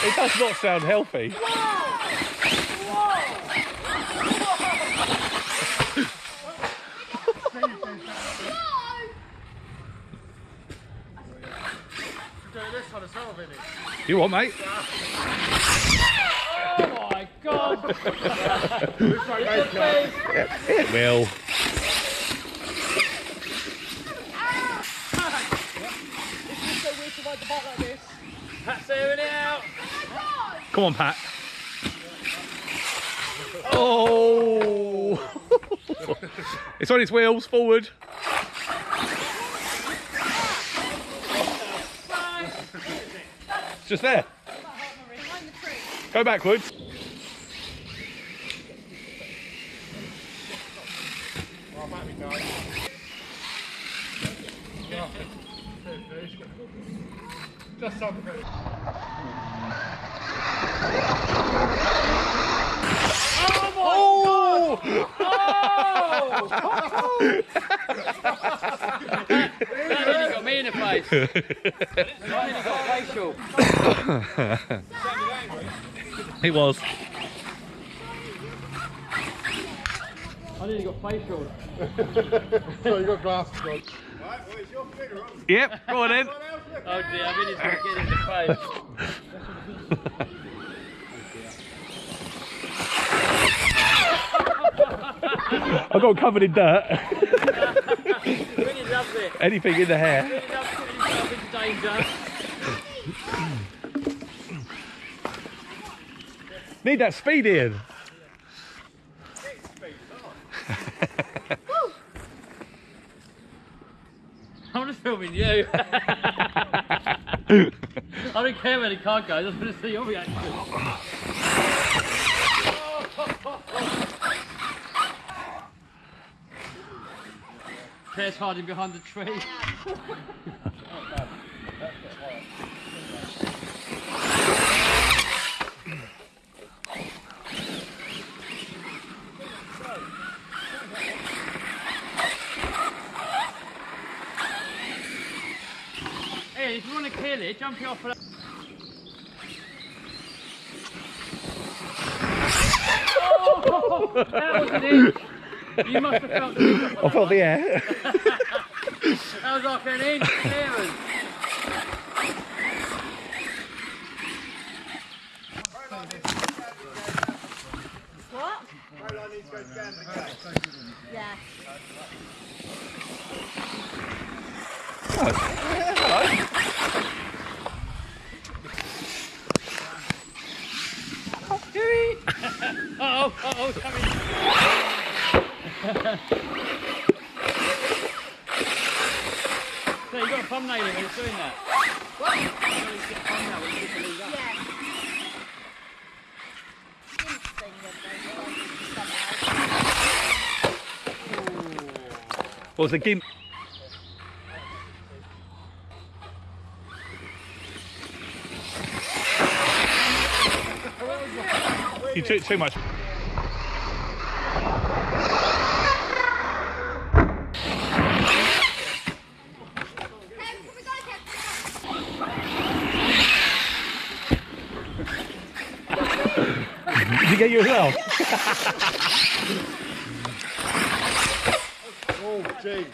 It does not sound healthy. You what, mate? Oh my God! It will. It's so weird to ride the bike like this. Pat's airing it out. Come on, Pat. Oh! It's on its wheels, forward. It's just there. Go backwards. Just something. Oh! That nearly got me in the face. I nearly got facial. It was. I nearly got facial. So you got glasses on. Right, well, it's your figure, on. Yep, go on then. Oh dear, I really just get in the face. I got covered in dirt. Really loves it. Anything in the hair. Really loves putting himself into danger. Need that speed in. I'm just filming you. I don't care where the car goes, I just want to see your reaction. Claire's hiding behind the tree. Hey, if you want to kill it, jump it off for that. Oh, that was an inch. You must have felt the inch. I felt the air. That was like an inch clearance. What? Proline needs to go down the gate. Yeah. Uh-oh, coming. So you got a thumbnail when it's doing that? What? You got to get a thumbnail when you get to leave that. Yeah. Interesting that they What was the gimp? You took too much. Did you get you as well? Oh, jeez.